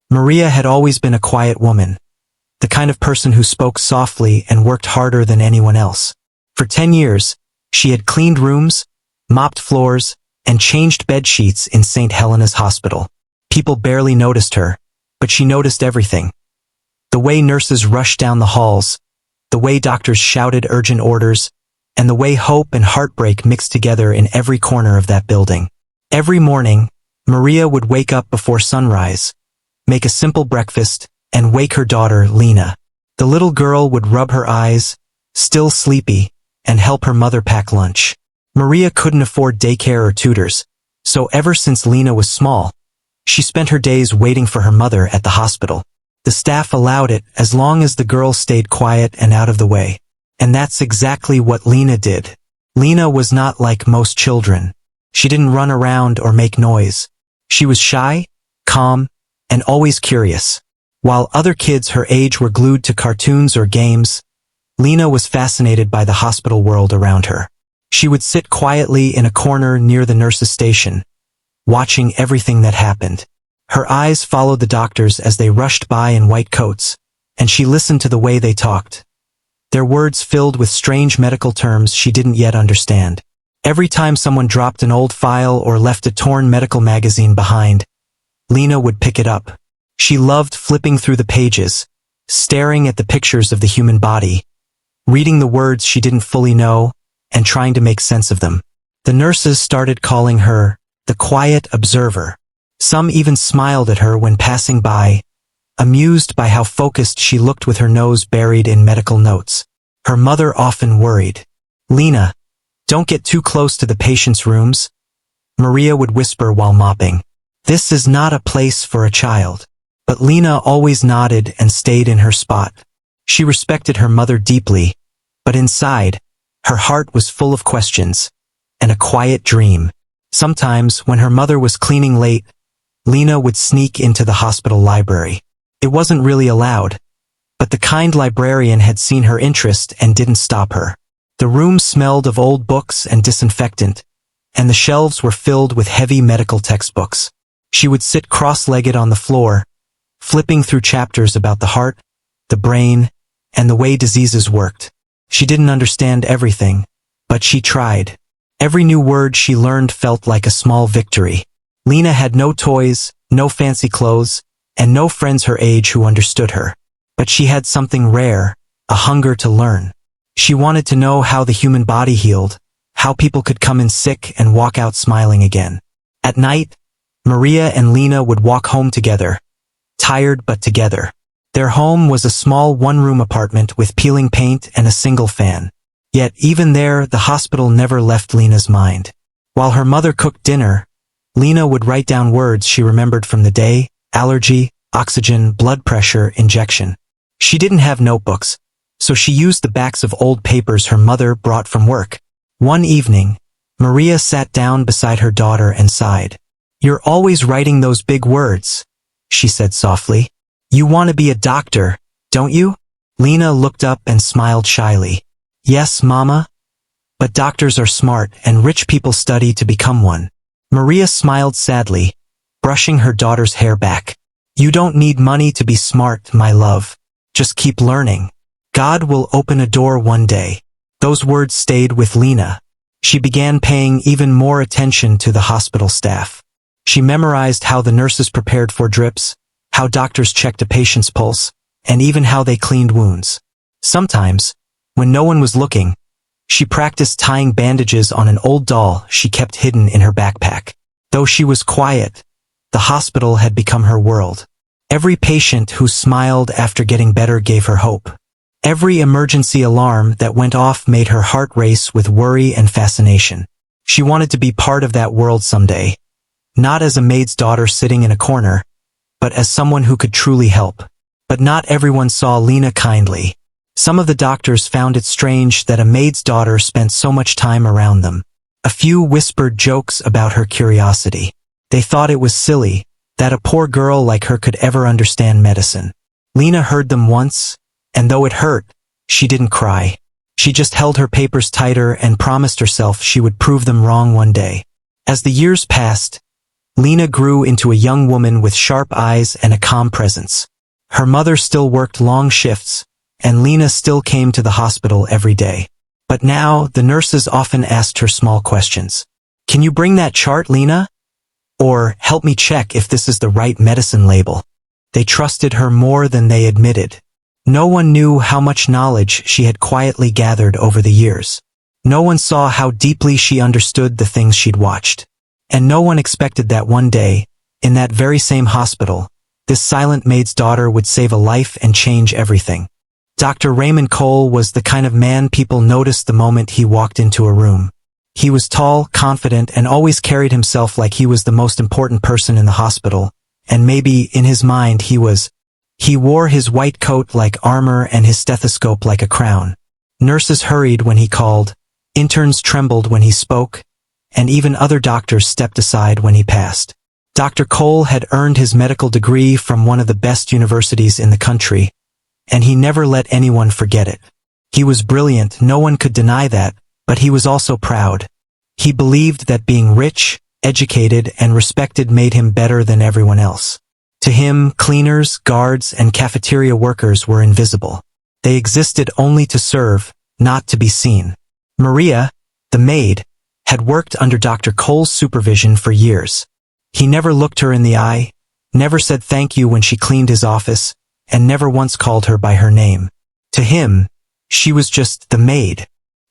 Maria had always been a quiet woman, the kind of person who spoke softly and worked harder than anyone else. For 10 years, she had cleaned rooms, mopped floors, and changed bed sheets in St. Helena's Hospital. People barely noticed her, but she noticed everything. The way nurses rushed down the halls, the way doctors shouted urgent orders, and the way hope and heartbreak mixed together in every corner of that building. Every morning, Maria would wake up before sunrise, make a simple breakfast, and wake her daughter, Lena. The little girl would rub her eyes, still sleepy, and help her mother pack lunch. Maria couldn't afford daycare or tutors, so ever since Lena was small, she spent her days waiting for her mother at the hospital. The staff allowed it as long as the girl stayed quiet and out of the way. And that's exactly what Lena did. Lena was not like most children. She didn't run around or make noise. She was shy, calm, and always curious. While other kids her age were glued to cartoons or games, Lena was fascinated by the hospital world around her. She would sit quietly in a corner near the nurse's station, watching everything that happened. Her eyes followed the doctors as they rushed by in white coats, and she listened to the way they talked. Their words filled with strange medical terms she didn't yet understand. Every time someone dropped an old file or left a torn medical magazine behind, Lena would pick it up. She loved flipping through the pages, staring at the pictures of the human body, reading the words she didn't fully know, and trying to make sense of them. The nurses started calling her the quiet observer. Some even smiled at her when passing by, amused by how focused she looked with her nose buried in medical notes. Her mother often worried. "Lena, don't get too close to the patients' rooms," Maria would whisper while mopping. "This is not a place for a child." But Lena always nodded and stayed in her spot. She respected her mother deeply, but inside, her heart was full of questions and a quiet dream. Sometimes, when her mother was cleaning late, Lena would sneak into the hospital library. It wasn't really allowed, but the kind librarian had seen her interest and didn't stop her. The room smelled of old books and disinfectant, and the shelves were filled with heavy medical textbooks. She would sit cross-legged on the floor, flipping through chapters about the heart, the brain, and the way diseases worked. She didn't understand everything, but she tried. Every new word she learned felt like a small victory. Lena had no toys, no fancy clothes, and no friends her age who understood her. But she had something rare, a hunger to learn. She wanted to know how the human body healed, how people could come in sick and walk out smiling again. At night, Maria and Lena would walk home together, tired but together. Their home was a small one-room apartment with peeling paint and a single fan. Yet even there, the hospital never left Lena's mind. While her mother cooked dinner, Lena would write down words she remembered from the day: allergy, oxygen, blood pressure, injection. She didn't have notebooks, so she used the backs of old papers her mother brought from work. One evening, Maria sat down beside her daughter and sighed. "You're always writing those big words," she said softly. "You want to be a doctor, don't you?" Lena looked up and smiled shyly. "Yes, Mama. But doctors are smart and rich people study to become one." Maria smiled sadly, brushing her daughter's hair back. "You don't need money to be smart, my love. Just keep learning. God will open a door one day." Those words stayed with Lena. She began paying even more attention to the hospital staff. She memorized how the nurses prepared for drips, how doctors checked a patient's pulse, and even how they cleaned wounds. Sometimes, when no one was looking, she practiced tying bandages on an old doll she kept hidden in her backpack. Though she was quiet, the hospital had become her world. Every patient who smiled after getting better gave her hope. Every emergency alarm that went off made her heart race with worry and fascination. She wanted to be part of that world someday, not as a maid's daughter sitting in a corner, but as someone who could truly help. But not everyone saw Lena kindly. Some of the doctors found it strange that a maid's daughter spent so much time around them. A few whispered jokes about her curiosity. They thought it was silly that a poor girl like her could ever understand medicine. Lena heard them once, and though it hurt, she didn't cry. She just held her papers tighter and promised herself she would prove them wrong one day. As the years passed, Lena grew into a young woman with sharp eyes and a calm presence. Her mother still worked long shifts, and Lena still came to the hospital every day. But now, the nurses often asked her small questions. "Can you bring that chart, Lena?" Or, "Help me check if this is the right medicine label." They trusted her more than they admitted. No one knew how much knowledge she had quietly gathered over the years. No one saw how deeply she understood the things she'd watched. And no one expected that one day, in that very same hospital, this silent maid's daughter would save a life and change everything. Dr. Raymond Cole was the kind of man people noticed the moment he walked into a room. He was tall, confident, and always carried himself like he was the most important person in the hospital, and maybe, in his mind, he was. He wore his white coat like armor and his stethoscope like a crown. Nurses hurried when he called, interns trembled when he spoke, and even other doctors stepped aside when he passed. Dr. Cole had earned his medical degree from one of the best universities in the country, and he never let anyone forget it. He was brilliant, no one could deny that, but he was also proud. He believed that being rich, educated, and respected made him better than everyone else. To him, cleaners, guards, and cafeteria workers were invisible. They existed only to serve, not to be seen. Maria, the maid, had worked under Dr. Cole's supervision for years. He never looked her in the eye, never said thank you when she cleaned his office, and never once called her by her name. To him, she was just the maid.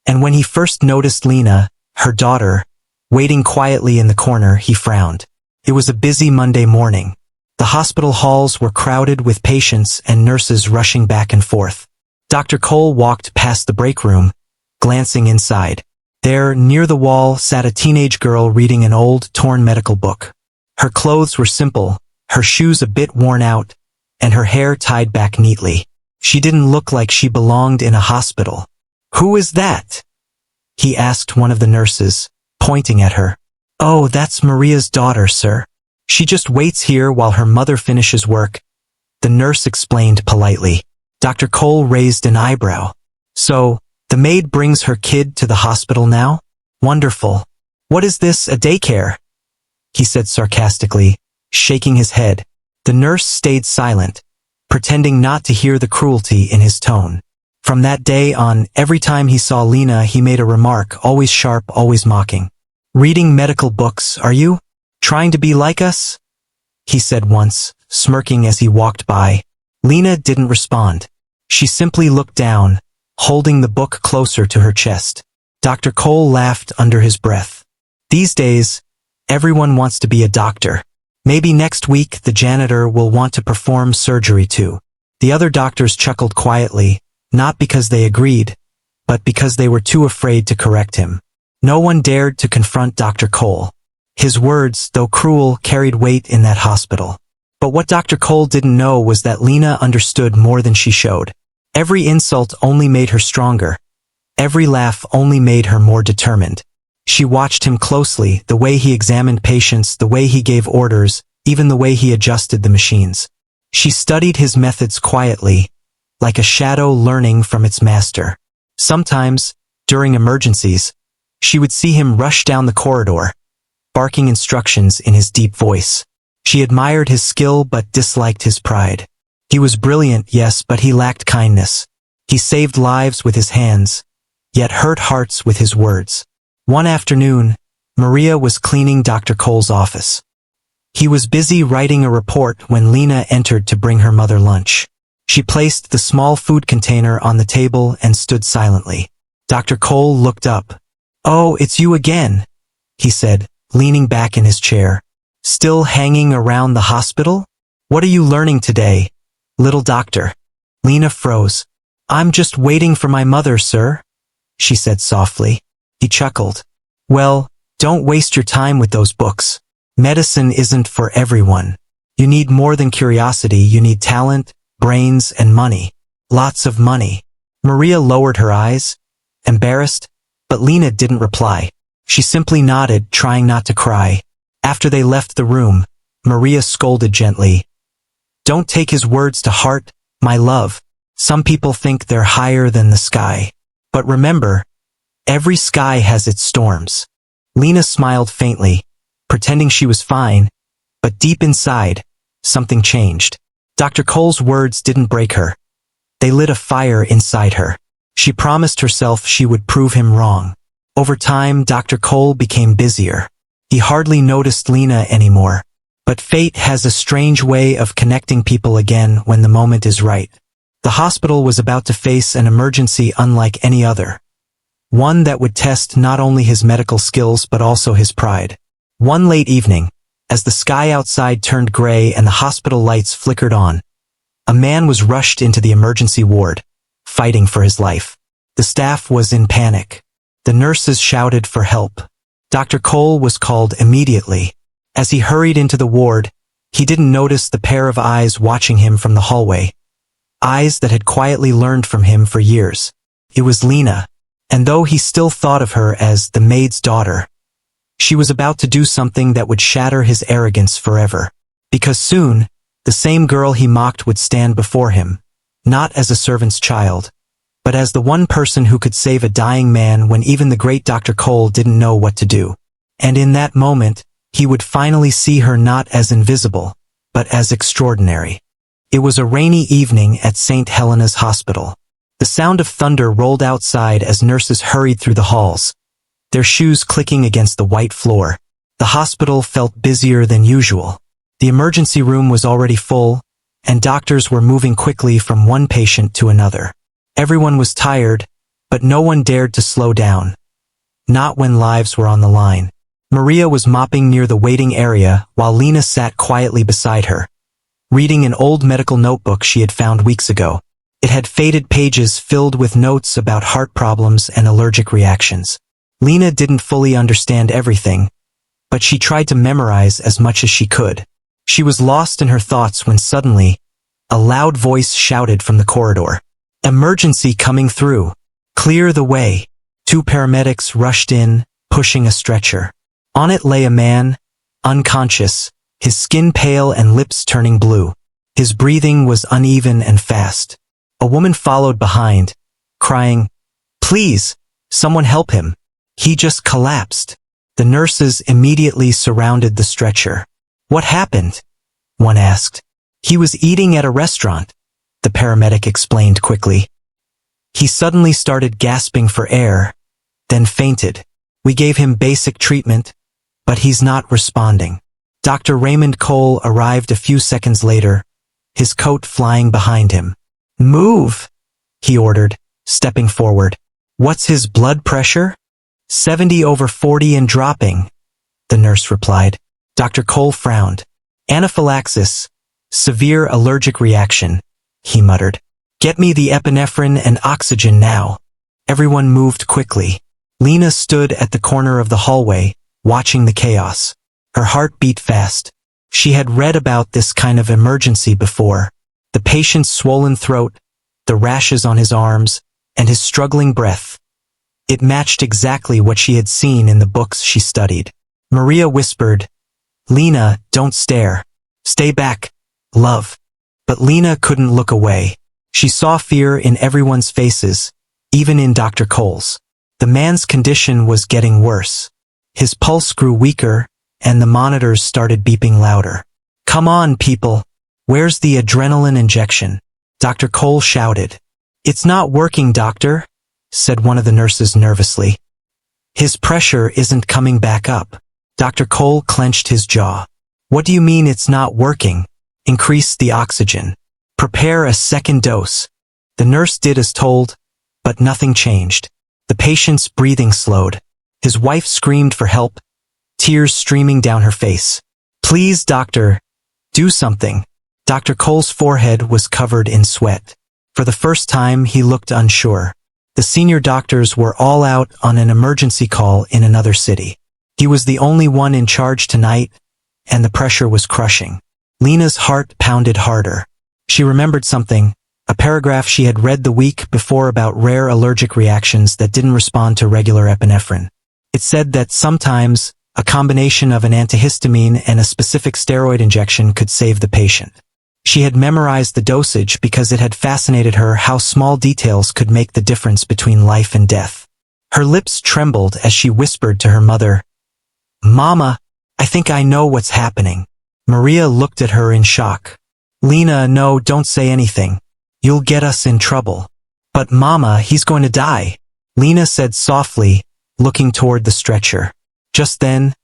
And when he first noticed Lena, her daughter, waiting quietly in the corner, he frowned. It was a busy Monday morning. The hospital halls were crowded with patients and nurses rushing back and forth. Dr. Cole walked past the break room, glancing inside. There, near the wall, sat a teenage girl reading an old, torn medical book. Her clothes were simple, her shoes a bit worn out, and her hair tied back neatly. She didn't look like she belonged in a hospital. "Who is that?" he asked one of the nurses, pointing at her. "Oh, that's Maria's daughter, sir. She just waits here while her mother finishes work," the nurse explained politely. Dr. Cole raised an eyebrow. "So, the maid brings her kid to the hospital now? Wonderful. What is this, a daycare?" he said sarcastically, shaking his head. The nurse stayed silent, pretending not to hear the cruelty in his tone. From that day on, every time he saw Lena, he made a remark, always sharp, always mocking. "Reading medical books, are you? Trying to be like us?" he said once, smirking as he walked by. Lena didn't respond. She simply looked down, holding the book closer to her chest. Dr. Cole laughed under his breath. These days, everyone wants to be a doctor. Maybe next week the janitor will want to perform surgery too. The other doctors chuckled quietly, not because they agreed, but because they were too afraid to correct him. No one dared to confront Dr. Cole. His words, though cruel, carried weight in that hospital. But what Dr. Cole didn't know was that Lena understood more than she showed. Every insult only made her stronger. Every laugh only made her more determined. She watched him closely, the way he examined patients, the way he gave orders, even the way he adjusted the machines. She studied his methods quietly, like a shadow learning from its master. Sometimes, during emergencies, she would see him rush down the corridor, barking instructions in his deep voice. She admired his skill but disliked his pride. He was brilliant, yes, but he lacked kindness. He saved lives with his hands, yet hurt hearts with his words. One afternoon, Maria was cleaning Dr. Cole's office. He was busy writing a report when Lena entered to bring her mother lunch. She placed the small food container on the table and stood silently. Dr. Cole looked up. "Oh, it's you again," he said, leaning back in his chair. "Still hanging around the hospital? What are you learning today, little doctor?" Lena froze. "I'm just waiting for my mother, sir," she said softly. He chuckled. "Well, don't waste your time with those books. Medicine isn't for everyone. You need more than curiosity, you need talent, brains, and money. Lots of money." Maria lowered her eyes, embarrassed, but Lena didn't reply. She simply nodded, trying not to cry. After they left the room, Maria scolded gently. "Don't take his words to heart, my love. Some people think they're higher than the sky. But remember, every sky has its storms." Lena smiled faintly, pretending she was fine, But deep inside, something changed. Dr. Cole's words didn't break her. They lit a fire inside her. She promised herself she would prove him wrong. Over time, Dr. Cole became busier. He hardly noticed Lena anymore. But fate has a strange way of connecting people again when the moment is right. The hospital was about to face an emergency unlike any other. One that would test not only his medical skills but also his pride. One late evening, as the sky outside turned gray and the hospital lights flickered on, a man was rushed into the emergency ward, fighting for his life. The staff was in panic. The nurses shouted for help. Dr. Cole was called immediately. As he hurried into the ward, he didn't notice the pair of eyes watching him from the hallway. Eyes that had quietly learned from him for years. It was Lena, and though he still thought of her as the maid's daughter, she was about to do something that would shatter his arrogance forever. Because soon, the same girl he mocked would stand before him, not as a servant's child, but as the one person who could save a dying man when even the great Dr. Cole didn't know what to do. And in that moment, he would finally see her not as invisible, but as extraordinary. It was a rainy evening at St. Helena's Hospital. The sound of thunder rolled outside as nurses hurried through the halls, their shoes clicking against the white floor. The hospital felt busier than usual. The emergency room was already full, and doctors were moving quickly from one patient to another. Everyone was tired, but no one dared to slow down. Not when lives were on the line. Maria was mopping near the waiting area while Lena sat quietly beside her, reading an old medical notebook she had found weeks ago. It had faded pages filled with notes about heart problems and allergic reactions. Lena didn't fully understand everything, but she tried to memorize as much as she could. She was lost in her thoughts when suddenly, a loud voice shouted from the corridor. "Emergency coming through. Clear the way." 2 paramedics rushed in, pushing a stretcher. On it lay a man, unconscious, his skin pale and lips turning blue. His breathing was uneven and fast. A woman followed behind, crying, "Please, someone help him. He just collapsed." The nurses immediately surrounded the stretcher. "What happened?" one asked. "He was eating at a restaurant," the paramedic explained quickly. "He suddenly started gasping for air, then fainted. We gave him basic treatment, but he's not responding." Dr. Raymond Cole arrived a few seconds later, his coat flying behind him. "Move," he ordered, stepping forward. "What's his blood pressure?" 70/40 and dropping, the nurse replied. Dr. Cole frowned. "Anaphylaxis, severe allergic reaction," he muttered. "Get me the epinephrine and oxygen now." Everyone moved quickly. Lena stood at the corner of the hallway, watching the chaos. Her heart beat fast. She had read about this kind of emergency before. The patient's swollen throat, the rashes on his arms, and his struggling breath. It matched exactly what she had seen in the books she studied. Maria whispered, "Lena, don't stare. Stay back, love." But Lena couldn't look away. She saw fear in everyone's faces, even in Dr. Cole's. The man's condition was getting worse. His pulse grew weaker, and the monitors started beeping louder. "Come on, people. Where's the adrenaline injection?" Dr. Cole shouted. "It's not working, doctor," said one of the nurses nervously. "His pressure isn't coming back up." Dr. Cole clenched his jaw. "What do you mean it's not working?" "Increase the oxygen. Prepare a second dose." The nurse did as told, but nothing changed. The patient's breathing slowed. His wife screamed for help, tears streaming down her face. "Please, doctor, do something." Dr. Cole's forehead was covered in sweat. For the first time, he looked unsure. The senior doctors were all out on an emergency call in another city. He was the only one in charge tonight, and the pressure was crushing. Lena's heart pounded harder. She remembered something, a paragraph she had read the week before about rare allergic reactions that didn't respond to regular epinephrine. It said that sometimes a combination of an antihistamine and a specific steroid injection could save the patient. She had memorized the dosage because it had fascinated her how small details could make the difference between life and death. Her lips trembled as she whispered to her mother, "Mama, I think I know what's happening." Maria looked at her in shock. Lena, no, don't say anything. You'll get us in trouble. But Mama, he's going to die, Lena said softly, looking toward the stretcher. Just then,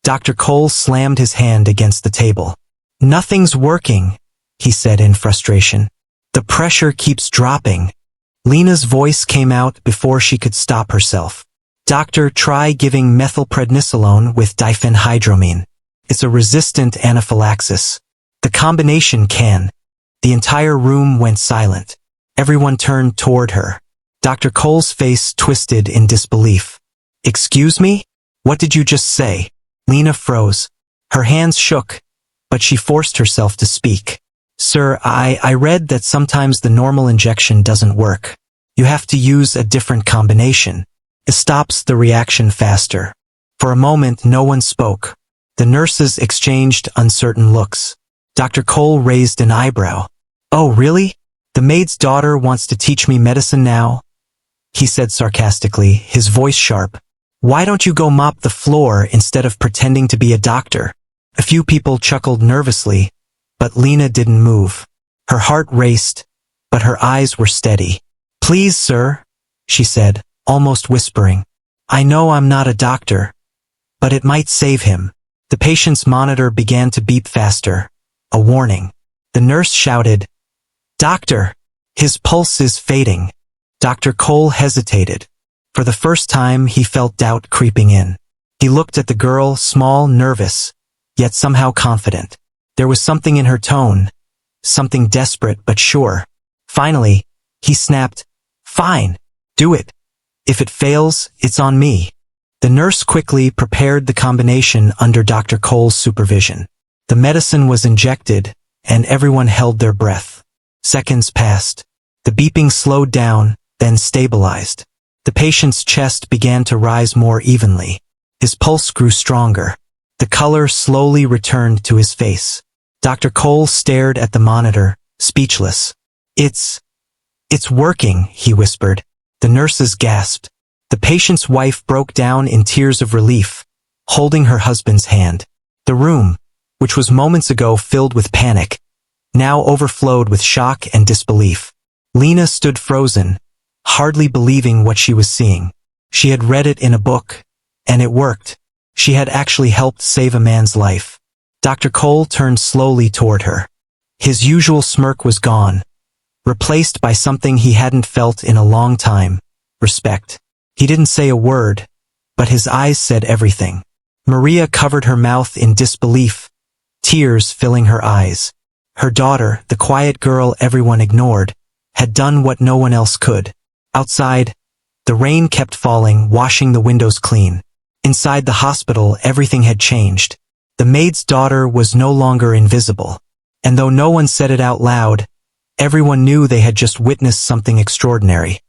Dr. Cole slammed his hand against the table. Nothing's working, he said in frustration. The pressure keeps dropping. Lena's voice came out before she could stop herself. Doctor, try giving methylprednisolone with diphenhydramine. It's a resistant anaphylaxis. The combination can. The entire room went silent. Everyone turned toward her. Dr. Cole's face twisted in disbelief. Excuse me? What did you just say? Lena froze. Her hands shook, but she forced herself to speak. Sir, I read that sometimes the normal injection doesn't work. You have to use a different combination. It stops the reaction faster. For a moment, no one spoke. The nurses exchanged uncertain looks. Dr. Cole raised an eyebrow. Oh, really? The maid's daughter wants to teach me medicine now? He said sarcastically, his voice sharp. Why don't you go mop the floor instead of pretending to be a doctor? A few people chuckled nervously, but Lena didn't move. Her heart raced, but her eyes were steady. Please, sir, she said, almost whispering. I know I'm not a doctor, but it might save him. The patient's monitor began to beep faster. A warning. The nurse shouted, Doctor, his pulse is fading. Dr. Cole hesitated. For the first time, he felt doubt creeping in. He looked at the girl, small, nervous, yet somehow confident. There was something in her tone, something desperate but sure. Finally, he snapped, Fine, do it. If it fails, it's on me. The nurse quickly prepared the combination under Dr. Cole's supervision. The medicine was injected, and everyone held their breath. Seconds passed. The beeping slowed down, then stabilized. The patient's chest began to rise more evenly. His pulse grew stronger. The color slowly returned to his face. Dr. Cole stared at the monitor, speechless. It's working, he whispered. The nurses gasped. The patient's wife broke down in tears of relief, holding her husband's hand. The room, which was moments ago filled with panic, now overflowed with shock and disbelief. Lena stood frozen, hardly believing what she was seeing. She had read it in a book, and it worked. She had actually helped save a man's life. Dr. Cole turned slowly toward her. His usual smirk was gone, replaced by something he hadn't felt in a long time, respect. He didn't say a word, but his eyes said everything. Maria covered her mouth in disbelief, tears filling her eyes. Her daughter, the quiet girl everyone ignored, had done what no one else could. Outside, the rain kept falling, washing the windows clean. Inside the hospital, everything had changed. The maid's daughter was no longer invisible. And though no one said it out loud, everyone knew they had just witnessed something extraordinary.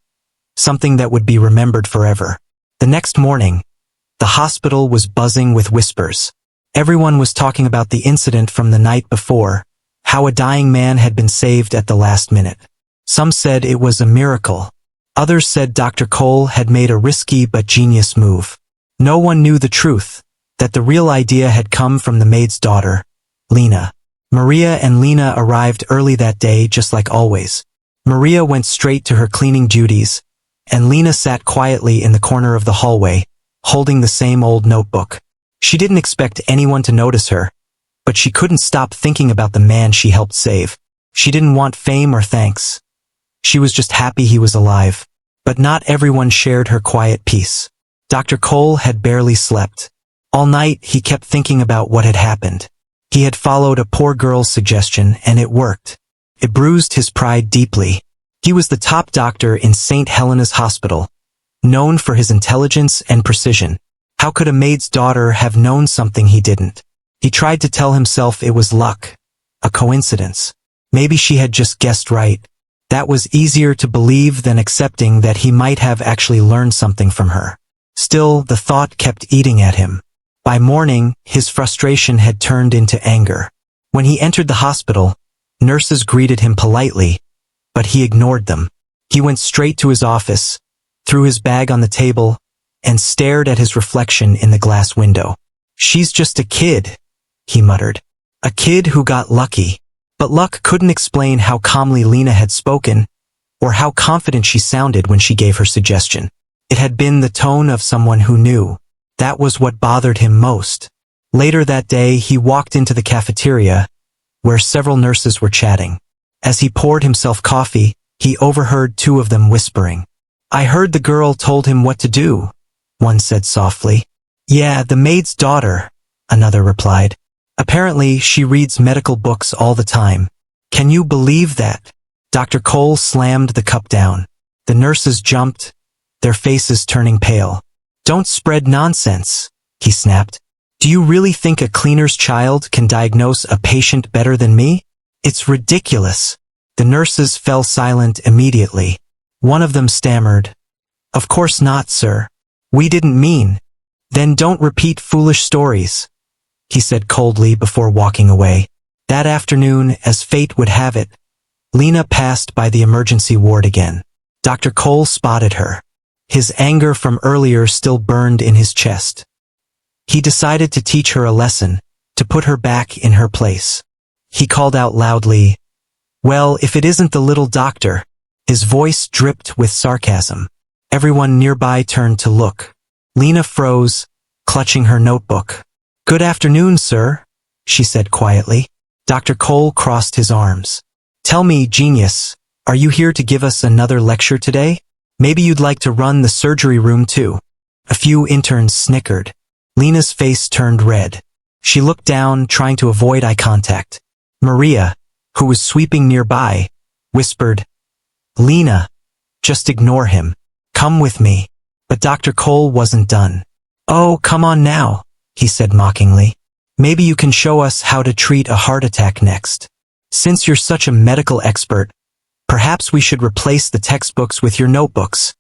Something that would be remembered forever. The next morning, the hospital was buzzing with whispers. Everyone was talking about the incident from the night before, how a dying man had been saved at the last minute. Some said it was a miracle. Others said Dr. Cole had made a risky but genius move. No one knew the truth, that the real idea had come from the maid's daughter, Lena. Maria and Lena arrived early that day just like always. Maria went straight to her cleaning duties, and Lena sat quietly in the corner of the hallway, holding the same old notebook. She didn't expect anyone to notice her, but she couldn't stop thinking about the man she helped save. She didn't want fame or thanks. She was just happy he was alive. But not everyone shared her quiet peace. Dr. Cole had barely slept. All night he kept thinking about what had happened. He had followed a poor girl's suggestion, and it worked. It bruised his pride deeply. He was the top doctor in St. Helena's Hospital, known for his intelligence and precision. How could a maid's daughter have known something he didn't? He tried to tell himself it was luck, a coincidence. Maybe she had just guessed right. That was easier to believe than accepting that he might have actually learned something from her. Still, the thought kept eating at him. By morning, his frustration had turned into anger. When he entered the hospital, nurses greeted him politely, but he ignored them. He went straight to his office, threw his bag on the table, and stared at his reflection in the glass window. She's just a kid, he muttered. A kid who got lucky. But luck couldn't explain how calmly Lena had spoken, or how confident she sounded when she gave her suggestion. It had been the tone of someone who knew. That was what bothered him most. Later that day, he walked into the cafeteria, where several nurses were chatting. As he poured himself coffee, he overheard two of them whispering. "I heard the girl told him what to do," one said softly. "Yeah, the maid's daughter," another replied. "Apparently, she reads medical books all the time. Can you believe that?" Dr. Cole slammed the cup down. The nurses jumped, their faces turning pale. "Don't spread nonsense," he snapped. "Do you really think a cleaner's child can diagnose a patient better than me? It's ridiculous." The nurses fell silent immediately. One of them stammered, "Of course not, sir. We didn't mean." "Then don't repeat foolish stories," he said coldly before walking away. That afternoon, as fate would have it, Lena passed by the emergency ward again. Dr. Cole spotted her. His anger from earlier still burned in his chest. He decided to teach her a lesson, to put her back in her place. He called out loudly, "Well, if it isn't the little doctor." His voice dripped with sarcasm. Everyone nearby turned to look. Lena froze, clutching her notebook. "Good afternoon, sir," she said quietly. Dr. Cole crossed his arms. "Tell me, genius, are you here to give us another lecture today? Maybe you'd like to run the surgery room too." A few interns snickered. Lena's face turned red. She looked down, trying to avoid eye contact. Maria, who was sweeping nearby, whispered, "Lena, just ignore him. Come with me." But Dr. Cole wasn't done. "Oh, come on now," he said mockingly. "Maybe you can show us how to treat a heart attack next. Since you're such a medical expert, perhaps we should replace the textbooks with your notebooks."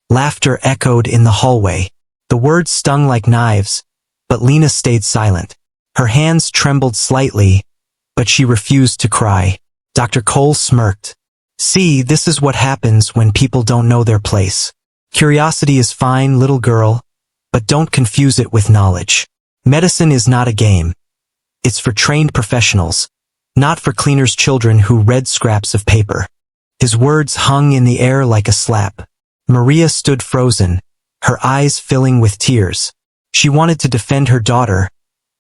Laughter echoed in the hallway. The words stung like knives, but Lena stayed silent. Her hands trembled slightly, but she refused to cry. Dr. Cole smirked. "See, this is what happens when people don't know their place. Curiosity is fine, little girl, but don't confuse it with knowledge. Medicine is not a game. It's for trained professionals, not for cleaners' children who read scraps of paper." His words hung in the air like a slap. Maria stood frozen, her eyes filling with tears. She wanted to defend her daughter,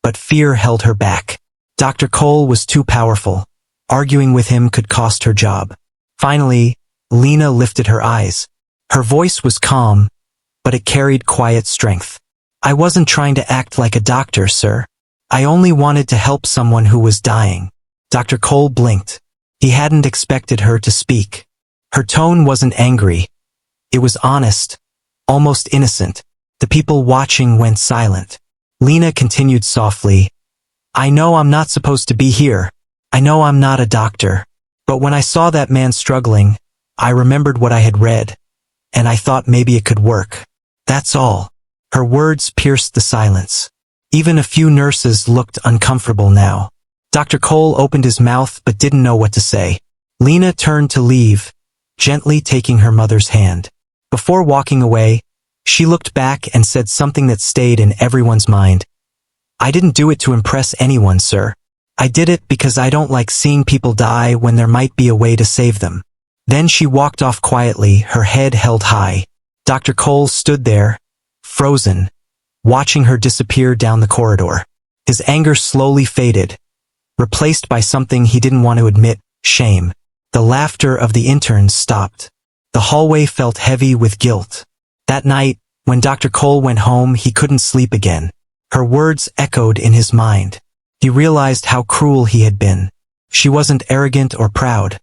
but fear held her back. Dr. Cole was too powerful. Arguing with him could cost her job. Finally, Lena lifted her eyes. Her voice was calm, but it carried quiet strength. "I wasn't trying to act like a doctor, sir. I only wanted to help someone who was dying." Dr. Cole blinked. He hadn't expected her to speak. Her tone wasn't angry. It was honest, almost innocent. The people watching went silent. Lena continued softly, "I know I'm not supposed to be here. I know I'm not a doctor. But when I saw that man struggling, I remembered what I had read, and I thought maybe it could work. That's all." Her words pierced the silence. Even a few nurses looked uncomfortable now. Dr. Cole opened his mouth but didn't know what to say. Lena turned to leave, gently taking her mother's hand. Before walking away, she looked back and said something that stayed in everyone's mind. "I didn't do it to impress anyone, sir. I did it because I don't like seeing people die when there might be a way to save them." Then she walked off quietly, her head held high. Dr. Cole stood there, frozen, watching her disappear down the corridor. His anger slowly faded, replaced by something he didn't want to admit, shame. The laughter of the interns stopped. The hallway felt heavy with guilt. That night, when Dr. Cole went home, he couldn't sleep again. Her words echoed in his mind. He realized how cruel he had been. She wasn't arrogant or proud.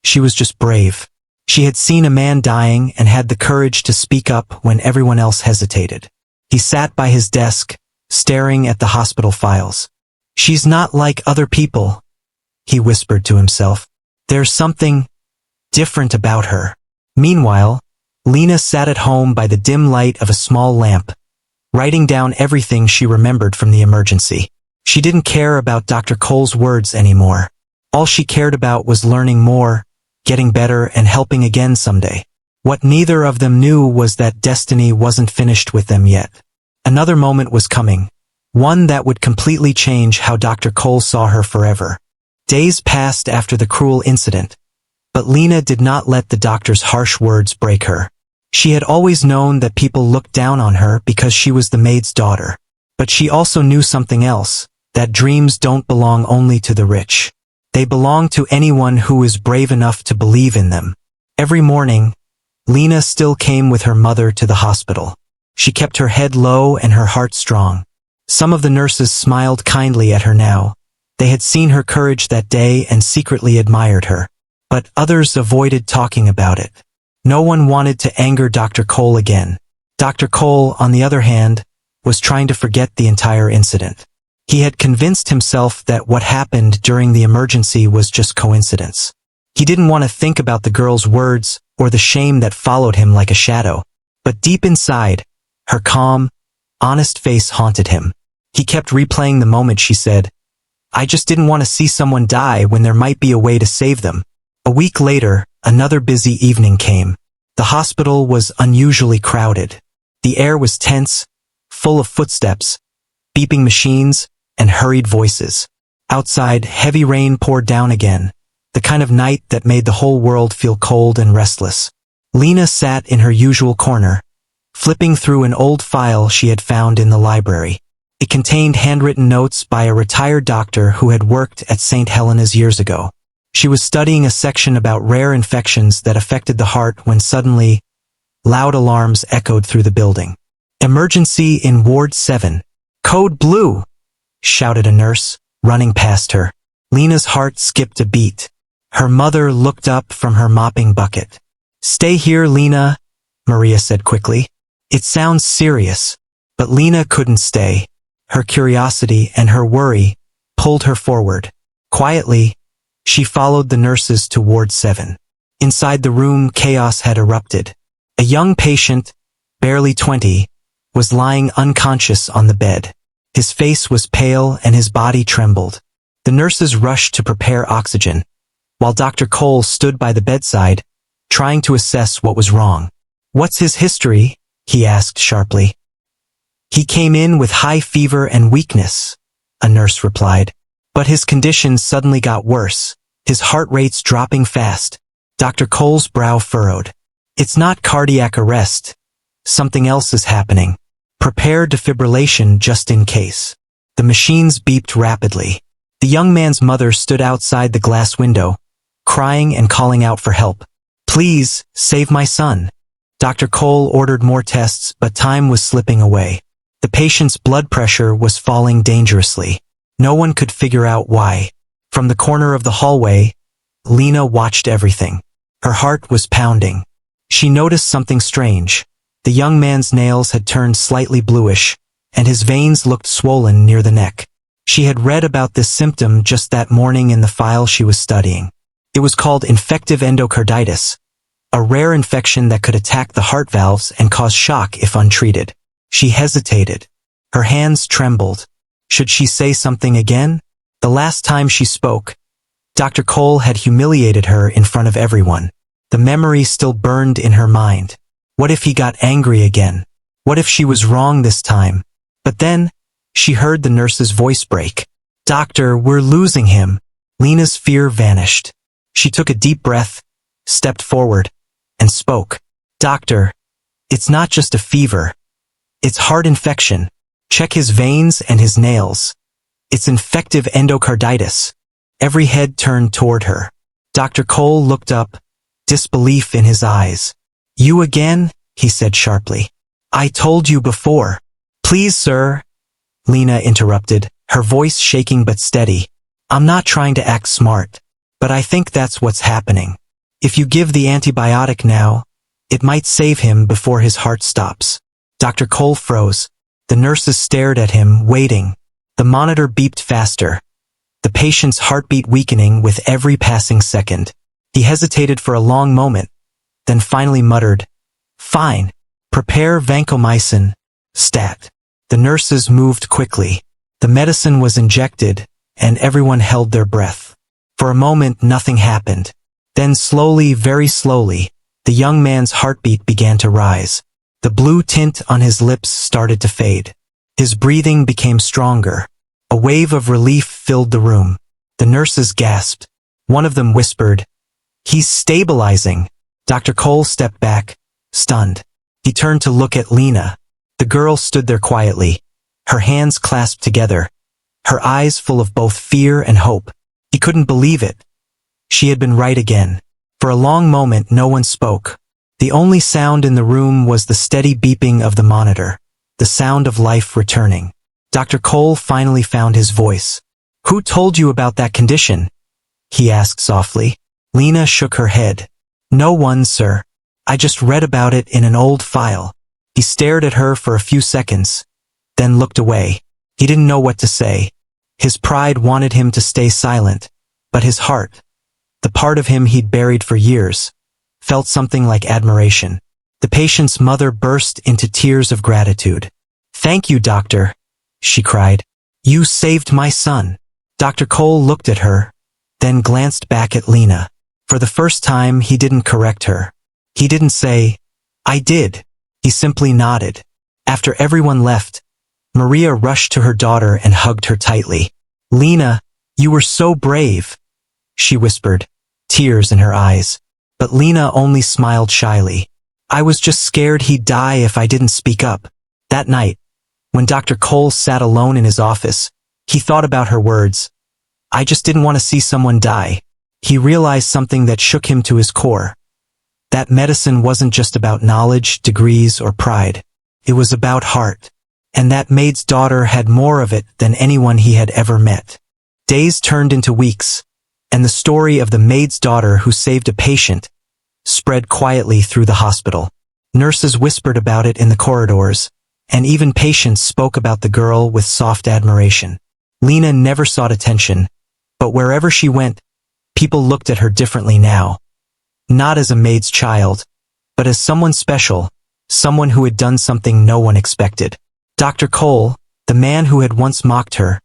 She was just brave. She had seen a man dying and had the courage to speak up when everyone else hesitated. He sat by his desk, staring at the hospital files. "She's not like other people," he whispered to himself. "There's something different about her." Meanwhile, Lena sat at home by the dim light of a small lamp, writing down everything she remembered from the emergency. She didn't care about Dr. Cole's words anymore. All she cared about was learning more, getting better, and helping again someday. What neither of them knew was that destiny wasn't finished with them yet. Another moment was coming, one that would completely change how Dr. Cole saw her forever. Days passed after the cruel incident, but Lena did not let the doctor's harsh words break her. She had always known that people looked down on her because she was the maid's daughter. But she also knew something else, that dreams don't belong only to the rich. They belong to anyone who is brave enough to believe in them. Every morning, Lena still came with her mother to the hospital. She kept her head low and her heart strong. Some of the nurses smiled kindly at her now. They had seen her courage that day and secretly admired her. But others avoided talking about it. No one wanted to anger Dr. Cole again. Dr. Cole, on the other hand, was trying to forget the entire incident. He had convinced himself that what happened during the emergency was just coincidence. He didn't want to think about the girl's words or the shame that followed him like a shadow. But deep inside, her calm, honest face haunted him. He kept replaying the moment she said, "I just didn't want to see someone die when there might be a way to save them." A week later, another busy evening came. The hospital was unusually crowded. The air was tense, full of footsteps, beeping machines, and hurried voices. Outside, heavy rain poured down again, the kind of night that made the whole world feel cold and restless. Lena sat in her usual corner, flipping through an old file she had found in the library. It contained handwritten notes by a retired doctor who had worked at St. Helena's years ago. She was studying a section about rare infections that affected the heart when suddenly, loud alarms echoed through the building. "Emergency in Ward 7. Code Blue!" shouted a nurse, running past her. Lena's heart skipped a beat. Her mother looked up from her mopping bucket. "Stay here, Lena," Maria said quickly. "It sounds serious." But Lena couldn't stay. Her curiosity and her worry pulled her forward. Quietly, she followed the nurses to Ward 7. Inside the room, chaos had erupted. A young patient, barely 20, was lying unconscious on the bed. His face was pale and his body trembled. The nurses rushed to prepare oxygen, while Dr. Cole stood by the bedside, trying to assess what was wrong. "What's his history?" he asked sharply. "He came in with high fever and weakness," a nurse replied. But his condition suddenly got worse, his heart rates dropping fast. Dr. Cole's brow furrowed. "It's not cardiac arrest. Something else is happening. Prepare defibrillation just in case." The machines beeped rapidly. The young man's mother stood outside the glass window, crying and calling out for help. "Please, save my son." Dr. Cole ordered more tests, but time was slipping away. The patient's blood pressure was falling dangerously. No one could figure out why. From the corner of the hallway, Lena watched everything. Her heart was pounding. She noticed something strange. The young man's nails had turned slightly bluish, and his veins looked swollen near the neck. She had read about this symptom just that morning in the file she was studying. It was called infective endocarditis, a rare infection that could attack the heart valves and cause shock if untreated. She hesitated. Her hands trembled. Should she say something again? The last time she spoke, Dr. Cole had humiliated her in front of everyone. The memory still burned in her mind. What if he got angry again? What if she was wrong this time? But then, she heard the nurse's voice break. "Doctor, we're losing him." Lena's fear vanished. She took a deep breath, stepped forward, and spoke. "Doctor, it's not just a fever. It's heart infection. Check his veins and his nails. It's infective endocarditis." Every head turned toward her. Dr. Cole looked up, disbelief in his eyes. "You again?" he said sharply. "I told you before." "Please, sir," Lena interrupted, her voice shaking but steady. "I'm not trying to act smart, but I think that's what's happening. If you give the antibiotic now, it might save him before his heart stops." Dr. Cole froze. The nurses stared at him, waiting. The monitor beeped faster, the patient's heartbeat weakening with every passing second. He hesitated for a long moment, then finally muttered, "Fine. Prepare vancomycin, stat." The nurses moved quickly. The medicine was injected, and everyone held their breath. For a moment, nothing happened. Then slowly, very slowly, the young man's heartbeat began to rise. The blue tint on his lips started to fade. His breathing became stronger. A wave of relief filled the room. The nurses gasped. One of them whispered, "He's stabilizing." Dr. Cole stepped back, stunned. He turned to look at Lena. The girl stood there quietly, her hands clasped together, her eyes full of both fear and hope. He couldn't believe it. She had been right again. For a long moment, no one spoke. The only sound in the room was the steady beeping of the monitor, the sound of life returning. Dr. Cole finally found his voice. "Who told you about that condition?" he asked softly. Lena shook her head. "No one, sir. I just read about it in an old file." He stared at her for a few seconds, then looked away. He didn't know what to say. His pride wanted him to stay silent, but his heart, the part of him he'd buried for years, felt something like admiration. The patient's mother burst into tears of gratitude. "Thank you, doctor," she cried. "You saved my son." Dr. Cole looked at her, then glanced back at Lena. For the first time, he didn't correct her. He didn't say, "I did." He simply nodded. After everyone left, Maria rushed to her daughter and hugged her tightly. "Lena, you were so brave," she whispered, tears in her eyes. But Lena only smiled shyly. "I was just scared he'd die if I didn't speak up." That night, when Dr. Cole sat alone in his office, he thought about her words. "I just didn't want to see someone die." He realized something that shook him to his core. That medicine wasn't just about knowledge, degrees, or pride. It was about heart. And that Maid's daughter had more of it than anyone he had ever met. Days turned into weeks, and the story of the Maid's daughter who saved a patient spread quietly through the hospital. Nurses whispered about it in the corridors, and even patients spoke about the girl with soft admiration. Lena never sought attention, but wherever she went, people looked at her differently now. Not as a maid's child, but as someone special, someone who had done something no one expected. Dr. Cole, the man who had once mocked her,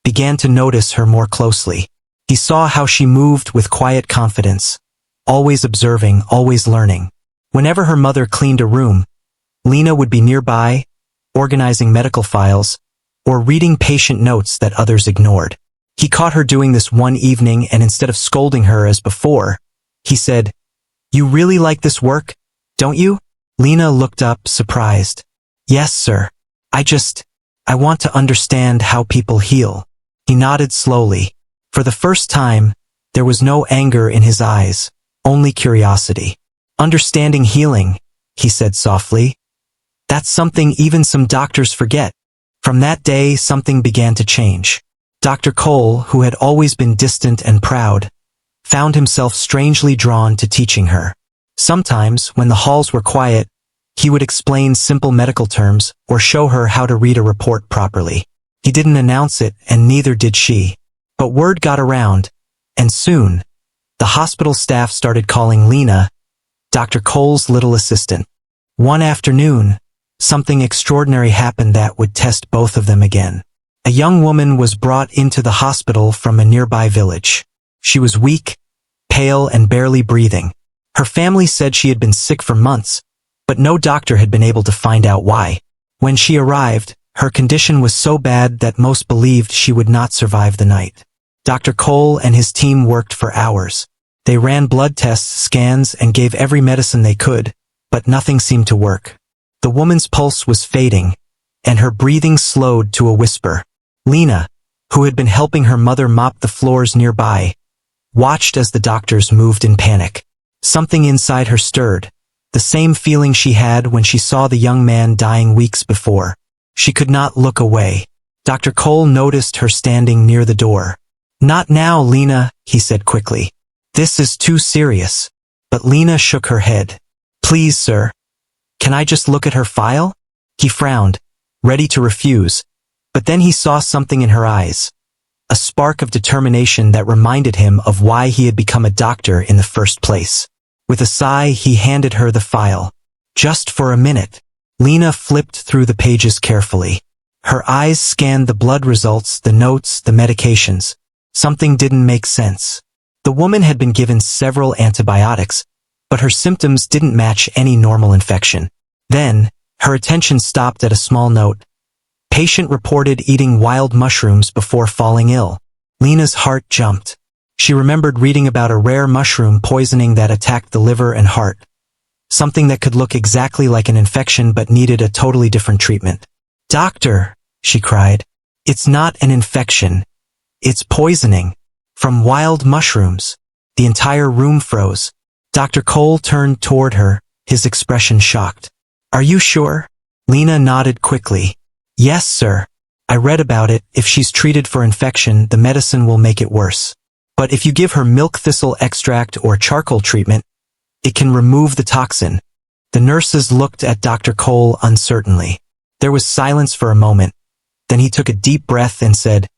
began to notice her more closely. He saw how she moved with quiet confidence, always observing, always learning. Whenever her mother cleaned a room, Lena would be nearby, organizing medical files, or reading patient notes that others ignored. He caught her doing this one evening, and instead of scolding her as before, he said, "You really like this work, don't you?" Lena looked up, surprised. "Yes, sir. I want to understand how people heal." He nodded slowly. For the first time, there was no anger in his eyes, only curiosity. "Understanding healing," he said softly. "That's something even some doctors forget." From that day, something began to change. Dr. Cole, who had always been distant and proud, found himself strangely drawn to teaching her. Sometimes, when the halls were quiet, he would explain simple medical terms or show her how to read a report properly. He didn't announce it, and neither did she. But word got around, and soon, the hospital staff started calling Lena Dr. Cole's little assistant. One afternoon, something extraordinary happened that would test both of them again. A young woman was brought into the hospital from a nearby village. She was weak, pale, and barely breathing. Her family said she had been sick for months, but no doctor had been able to find out why. When she arrived, her condition was so bad that most believed she would not survive the night. Dr. Cole and his team worked for hours. They ran blood tests, scans, and gave every medicine they could, but nothing seemed to work. The woman's pulse was fading, and her breathing slowed to a whisper. Lena, who had been helping her mother mop the floors nearby, watched as the doctors moved in panic. Something inside her stirred, the same feeling she had when she saw the young man dying weeks before. She could not look away. Dr. Cole noticed her standing near the door. "Not now, Lena," he said quickly. "This is too serious." But Lena shook her head. "Please, sir. Can I just look at her file?" He frowned, ready to refuse, but then he saw something in her eyes, a spark of determination that reminded him of why he had become a doctor in the first place. With a sigh, he handed her the file. "Just for a minute." Lena flipped through the pages carefully. Her eyes scanned the blood results, the notes, the medications. Something didn't make sense. The woman had been given several antibiotics, but her symptoms didn't match any normal infection. Then, her attention stopped at a small note. Patient reported eating wild mushrooms before falling ill. Lena's heart jumped. She remembered reading about a rare mushroom poisoning that attacked the liver and heart. Something that could look exactly like an infection but needed a totally different treatment. "Doctor," she cried, "it's not an infection. It's poisoning. From wild mushrooms." The entire room froze. Dr. Cole turned toward her, his expression shocked. "Are you sure?" Lena nodded quickly. "Yes, sir. I read about it. If she's treated for infection, the medicine will make it worse. But if you give her milk thistle extract or charcoal treatment, it can remove the toxin." The nurses looked at Dr. Cole uncertainly. There was silence for a moment. Then he took a deep breath and said,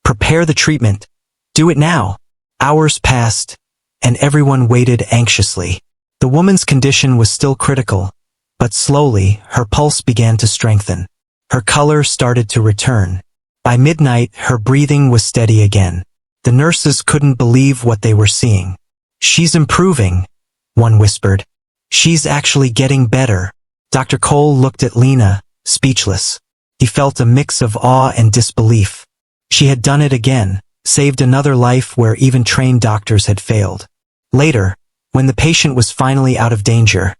"Prepare the treatment. Do it now." Hours passed, and everyone waited anxiously. The woman's condition was still critical, but slowly her pulse began to strengthen. Her color started to return. By midnight, her breathing was steady again. The nurses couldn't believe what they were seeing. "She's improving," one whispered. "She's actually getting better." Dr. Cole looked at Lena, speechless. He felt a mix of awe and disbelief. She had done it again, saved another life where even trained doctors had failed. Later, when the patient was finally out of danger,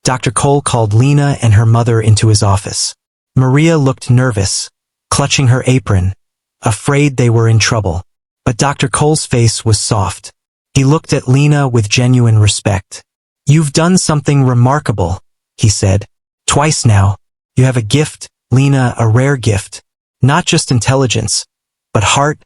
Dr. Cole called Lena and her mother into his office. Maria looked nervous, clutching her apron, afraid they were in trouble. But Dr. Cole's face was soft. He looked at Lena with genuine respect. "You've done something remarkable," he said. "Twice now. You have a gift, Lena, a rare gift. Not just intelligence, but heart,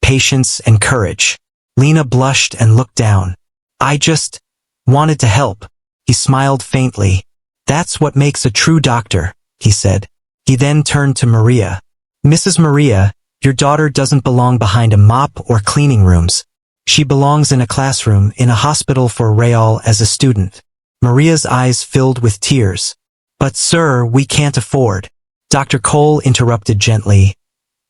patience, and courage." Lena blushed and looked down. "I just wanted to help." He smiled faintly. "That's what makes a true doctor," he said. He then turned to Maria. "Mrs. Maria, your daughter doesn't belong behind a mop or cleaning rooms. She belongs in a classroom in a hospital for Real as a student." Maria's eyes filled with tears. "But sir, we can't afford." Dr. Cole interrupted gently.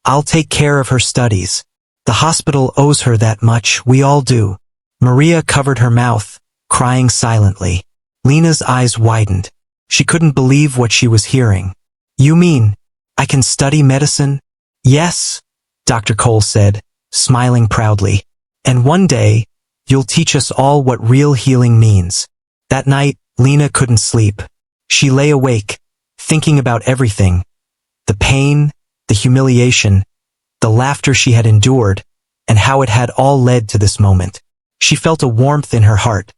"I'll take care of her studies. The hospital owes her that much, we all do." Maria covered her mouth, crying silently. Lena's eyes widened. She couldn't believe what she was hearing. "You mean, I can study medicine?" "Yes," Dr. Cole said, smiling proudly. "And one day, you'll teach us all what real healing means." That night, Lena couldn't sleep. She lay awake, thinking about everything. The pain, the humiliation, the laughter she had endured, and how it had all led to this moment. She felt a warmth in her heart,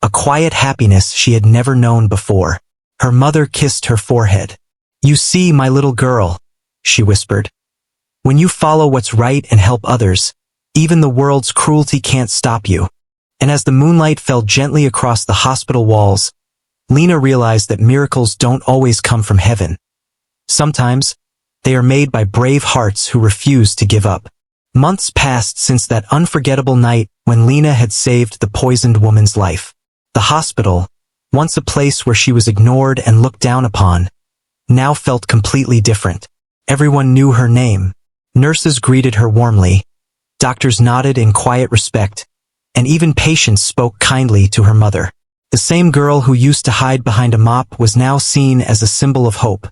a quiet happiness she had never known before. Her mother kissed her forehead. "You see, my little girl," she whispered. "When you follow what's right and help others, even the world's cruelty can't stop you." And as the moonlight fell gently across the hospital walls, Lena realized that miracles don't always come from heaven. Sometimes, they are made by brave hearts who refuse to give up. Months passed since that unforgettable night when Lena had saved the poisoned woman's life. The hospital, once a place where she was ignored and looked down upon, now felt completely different. Everyone knew her name. Nurses greeted her warmly. Doctors nodded in quiet respect, and even patients spoke kindly to her mother. The same girl who used to hide behind a mop was now seen as a symbol of hope.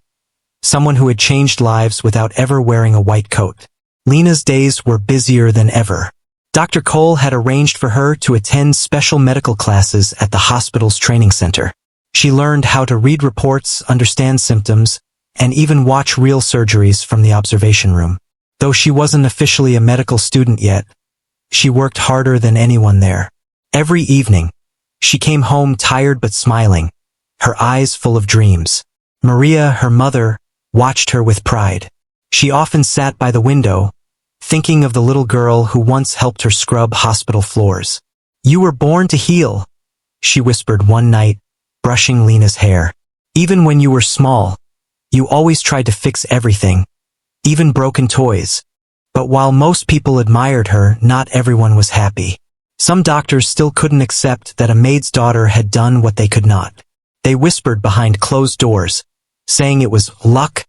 Someone who had changed lives without ever wearing a white coat. Lena's days were busier than ever. Dr. Cole had arranged for her to attend special medical classes at the hospital's training center. She learned how to read reports, understand symptoms, and even watch real surgeries from the observation room. Though she wasn't officially a medical student yet, she worked harder than anyone there. Every evening, she came home tired but smiling, her eyes full of dreams. Maria, her mother, watched her with pride. She often sat by the window, thinking of the little girl who once helped her scrub hospital floors. "You were born to heal," she whispered one night, brushing Lena's hair. "Even when you were small, you always tried to fix everything, even broken toys." But while most people admired her, not everyone was happy. Some doctors still couldn't accept that a maid's daughter had done what they could not. They whispered behind closed doors, saying it was luck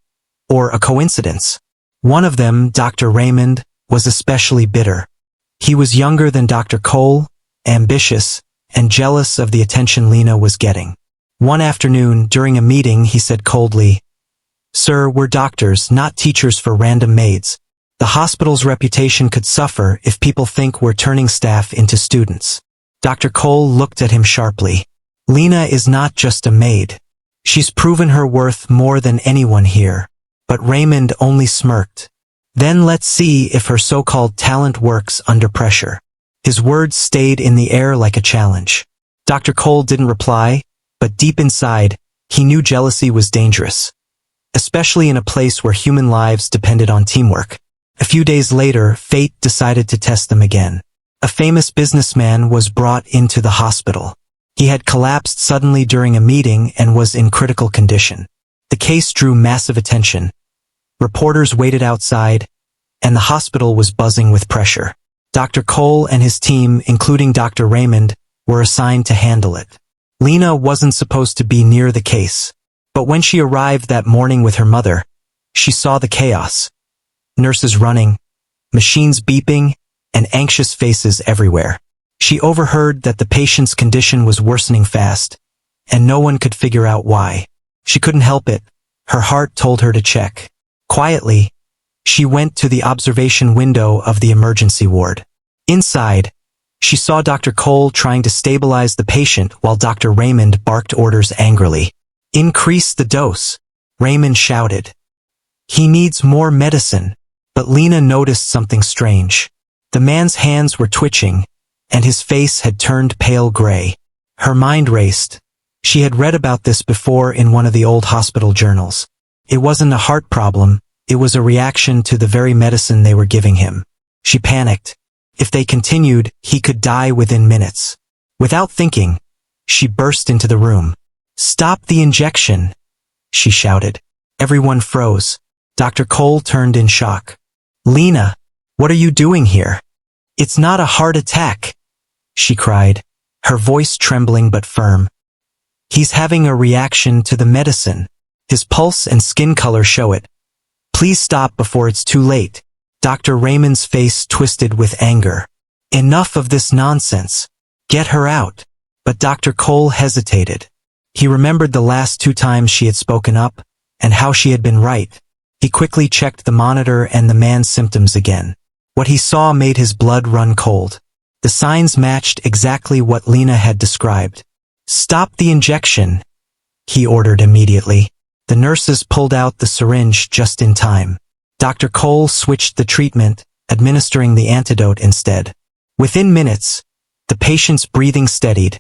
or a coincidence. One of them, Dr. Raymond, was especially bitter. He was younger than Dr. Cole, ambitious, and jealous of the attention Lena was getting. One afternoon, during a meeting, he said coldly, Sir, we're doctors, not teachers for random maids. The hospital's reputation could suffer if people think we're turning staff into students. Dr. Cole looked at him sharply. Lena is not just a maid. She's proven her worth more than anyone here. But Raymond only smirked. Then let's see if her so-called talent works under pressure. His words stayed in the air like a challenge. Dr. Cole didn't reply, but deep inside, he knew jealousy was dangerous. Especially in a place where human lives depended on teamwork. A few days later, fate decided to test them again. A famous businessman was brought into the hospital. He had collapsed suddenly during a meeting and was in critical condition. The case drew massive attention. Reporters waited outside, and the hospital was buzzing with pressure. Dr. Cole and his team, including Dr. Raymond, were assigned to handle it. Lena wasn't supposed to be near the case, but when she arrived that morning with her mother, she saw the chaos. Nurses running, machines beeping, and anxious faces everywhere. She overheard that the patient's condition was worsening fast, and no one could figure out why. She couldn't help it. Her heart told her to check. Quietly, she went to the observation window of the emergency ward. Inside, she saw Dr. Cole trying to stabilize the patient while Dr. Raymond barked orders angrily. "Increase the dose," Raymond shouted. "He needs more medicine." But Lena noticed something strange. The man's hands were twitching, and his face had turned pale gray. Her mind raced. She had read about this before in one of the old hospital journals. It wasn't a heart problem, it was a reaction to the very medicine they were giving him. She panicked. If they continued, he could die within minutes. Without thinking, she burst into the room. "Stop the injection," she shouted. Everyone froze. Dr. Cole turned in shock. "Lena, what are you doing here?" "It's not a heart attack," she cried, her voice trembling but firm. "He's having a reaction to the medicine. His pulse and skin color show it. Please stop before it's too late." Dr. Raymond's face twisted with anger. "Enough of this nonsense. Get her out." But Dr. Cole hesitated. He remembered the last 2 times she had spoken up, and how she had been right. He quickly checked the monitor and the man's symptoms again. What he saw made his blood run cold. The signs matched exactly what Lena had described. "Stop the injection," he ordered immediately. The nurses pulled out the syringe just in time. Dr. Cole switched the treatment, administering the antidote instead. Within minutes, the patient's breathing steadied,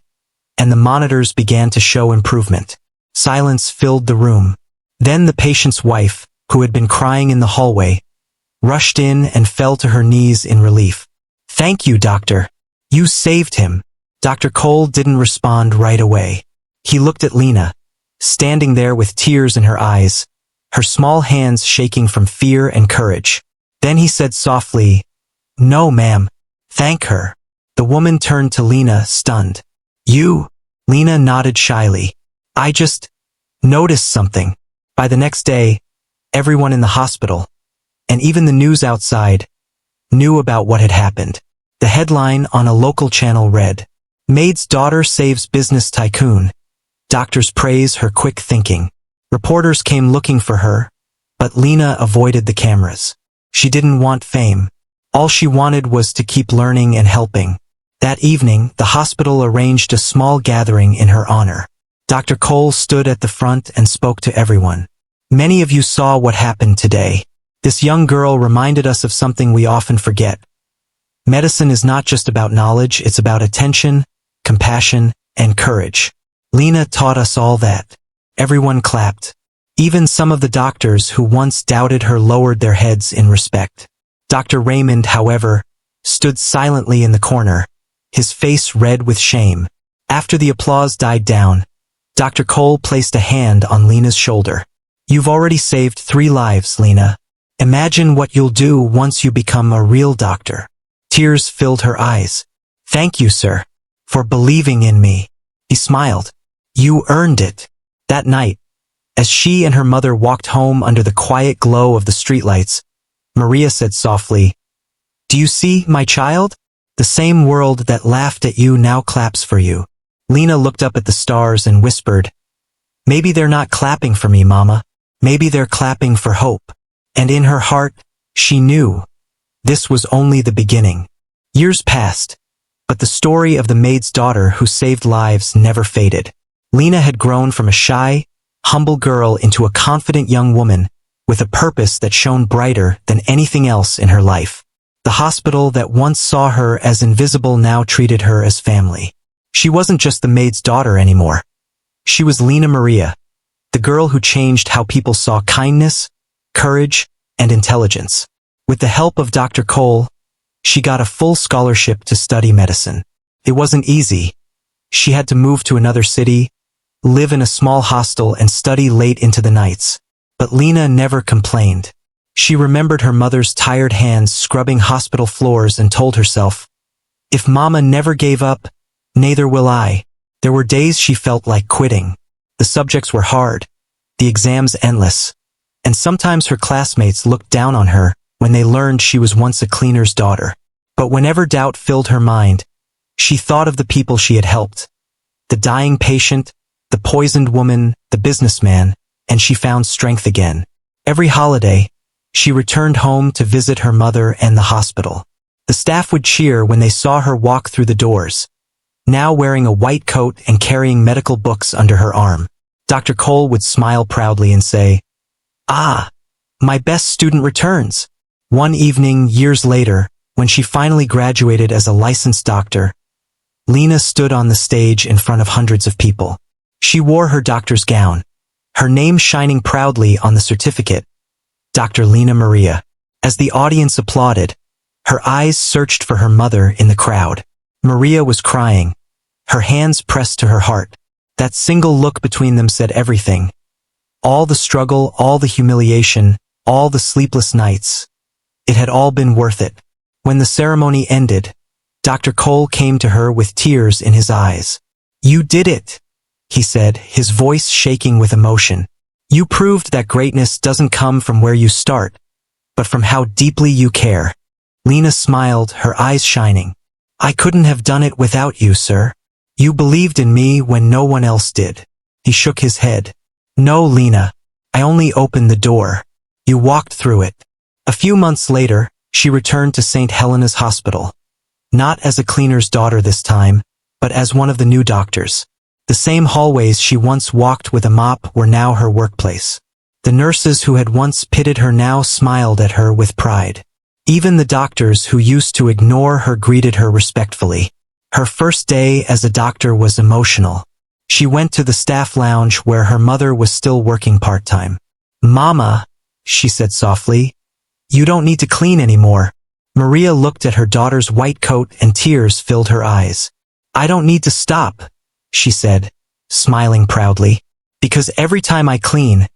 and the monitors began to show improvement. Silence filled the room. Then the patient's wife, who had been crying in the hallway, rushed in and fell to her knees in relief. "Thank you, doctor. You saved him." Dr. Cole didn't respond right away. He looked at Lena, standing there with tears in her eyes, her small hands shaking from fear and courage. Then he said softly, "No, ma'am. Thank her." The woman turned to Lena, stunned. "You?" Lena nodded shyly. "I just noticed something." By the next day, everyone in the hospital, and even the news outside, knew about what had happened. The headline on a local channel read, "Maid's daughter saves business tycoon. Doctors praise her quick thinking." Reporters came looking for her, but Lena avoided the cameras. She didn't want fame. All she wanted was to keep learning and helping. That evening, the hospital arranged a small gathering in her honor. Dr. Cole stood at the front and spoke to everyone. "Many of you saw what happened today. This young girl reminded us of something we often forget. Medicine is not just about knowledge, it's about attention, compassion, and courage. Lena taught us all that." Everyone clapped. Even some of the doctors who once doubted her lowered their heads in respect. Dr. Raymond, however, stood silently in the corner, his face red with shame. After the applause died down, Dr. Cole placed a hand on Lena's shoulder. "You've already saved 3 lives, Lena. Imagine what you'll do once you become a real doctor." Tears filled her eyes. "Thank you, sir, for believing in me." He smiled. "You earned it." That night, as she and her mother walked home under the quiet glow of the streetlights, Maria said softly, "Do you see, my child? The same world that laughed at you now claps for you." Lena looked up at the stars and whispered, "Maybe they're not clapping for me, Mama. Maybe they're clapping for hope. And in her heart, she knew this was only the beginning. Years passed, but the story of the maid's daughter who saved lives never faded. Lena had grown from a shy, humble girl into a confident young woman with a purpose that shone brighter than anything else in her life. The hospital that once saw her as invisible now treated her as family. She wasn't just the maid's daughter anymore. She was Lena Maria, the girl who changed how people saw kindness, courage, and intelligence. With the help of Dr. Cole, she got a full scholarship to study medicine. It wasn't easy. She had to move to another city, live in a small hostel, and study late into the nights. But Lena never complained. She remembered her mother's tired hands scrubbing hospital floors and told herself, "If Mama never gave up, neither will I." There were days she felt like quitting. The subjects were hard, the exams endless, and sometimes her classmates looked down on her when they learned she was once a cleaner's daughter. But whenever doubt filled her mind, she thought of the people she had helped. The dying patient, the poisoned woman, the businessman, and she found strength again. Every holiday, she returned home to visit her mother and the hospital. The staff would cheer when they saw her walk through the doors, now wearing a white coat and carrying medical books under her arm. Dr. Cole would smile proudly and say, "Ah, my best student returns." One evening, years later, when she finally graduated as a licensed doctor, Lena stood on the stage in front of hundreds of people. She wore her doctor's gown, her name shining proudly on the certificate, Dr. Lena Maria. As the audience applauded, her eyes searched for her mother in the crowd. Maria was crying, her hands pressed to her heart. That single look between them said everything. All the struggle, all the humiliation, all the sleepless nights. It had all been worth it. When the ceremony ended, Dr. Cole came to her with tears in his eyes. "You did it," he said, his voice shaking with emotion. "You proved that greatness doesn't come from where you start, but from how deeply you care." Lena smiled, her eyes shining. "I couldn't have done it without you, sir. You believed in me when no one else did." He shook his head. "No, Lena. I only opened the door. You walked through it." A few months later, she returned to St. Helena's Hospital. Not as a cleaner's daughter this time, but as one of the new doctors. The same hallways she once walked with a mop were now her workplace. The nurses who had once pitied her now smiled at her with pride. Even the doctors who used to ignore her greeted her respectfully. Her first day as a doctor was emotional. She went to the staff lounge where her mother was still working part-time. "Mama," she said softly, "you don't need to clean anymore." Maria looked at her daughter's white coat and tears filled her eyes. "I don't need to stop," she said, smiling proudly, "because every time I clean,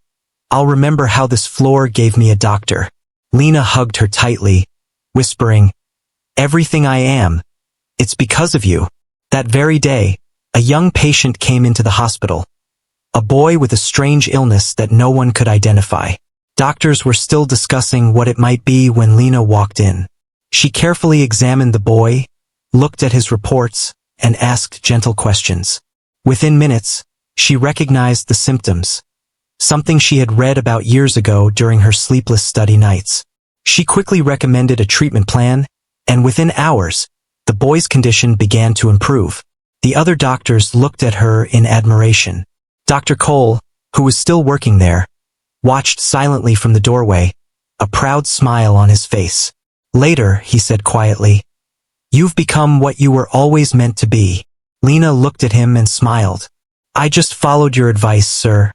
I'll remember how this floor gave me a doctor." Lena hugged her tightly, whispering, "Everything I am, it's because of you." That very day, a young patient came into the hospital. A boy with a strange illness that no one could identify. Doctors were still discussing what it might be when Lena walked in. She carefully examined the boy, looked at his reports, and asked gentle questions. Within minutes, she recognized the symptoms, something she had read about years ago during her sleepless study nights. She quickly recommended a treatment plan, and within hours, the boy's condition began to improve. The other doctors looked at her in admiration. Dr. Cole, who was still working there, watched silently from the doorway, a proud smile on his face. Later, he said quietly, "You've become what you were always meant to be." Lena looked at him and smiled. "I just followed your advice, sir.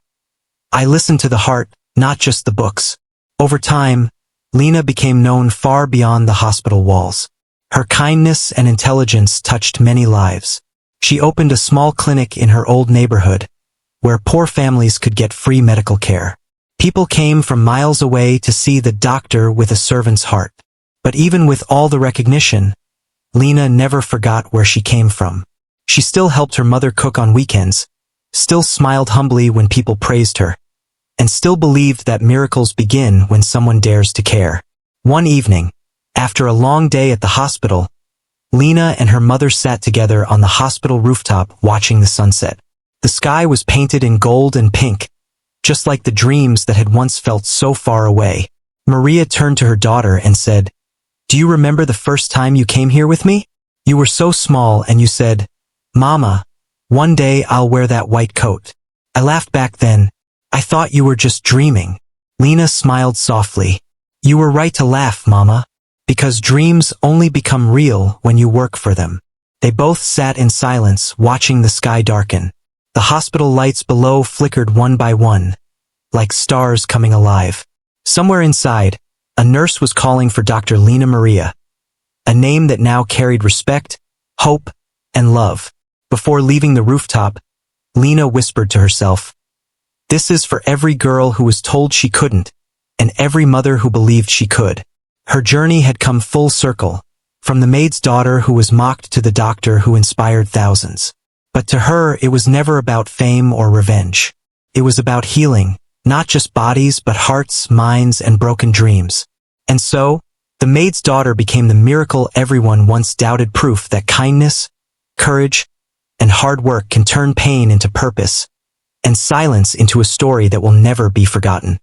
I listened to the heart, not just the books." Over time, Lena became known far beyond the hospital walls. Her kindness and intelligence touched many lives. She opened a small clinic in her old neighborhood, where poor families could get free medical care. People came from miles away to see the doctor with a servant's heart. But even with all the recognition, Lena never forgot where she came from. She still helped her mother cook on weekends, still smiled humbly when people praised her, and still believed that miracles begin when someone dares to care. One evening, after a long day at the hospital, Lena and her mother sat together on the hospital rooftop watching the sunset. The sky was painted in gold and pink, just like the dreams that had once felt so far away. Maria turned to her daughter and said, "Do you remember the first time you came here with me? You were so small and you said, 'Mama, one day I'll wear that white coat.' I laughed back then. I thought you were just dreaming." Lena smiled softly. "You were right to laugh, Mama, because dreams only become real when you work for them." They both sat in silence, watching the sky darken. The hospital lights below flickered one by one, like stars coming alive. Somewhere inside, a nurse was calling for Dr. Lena Maria, a name that now carried respect, hope, and love. Before leaving the rooftop, Lena whispered to herself, "This is for every girl who was told she couldn't, and every mother who believed she could." Her journey had come full circle, from the maid's daughter who was mocked to the doctor who inspired thousands. But to her, it was never about fame or revenge. It was about healing, not just bodies but hearts, minds, and broken dreams. And so, the maid's daughter became the miracle everyone once doubted, proof that kindness, courage, and hard work can turn pain into purpose, and silence into a story that will never be forgotten.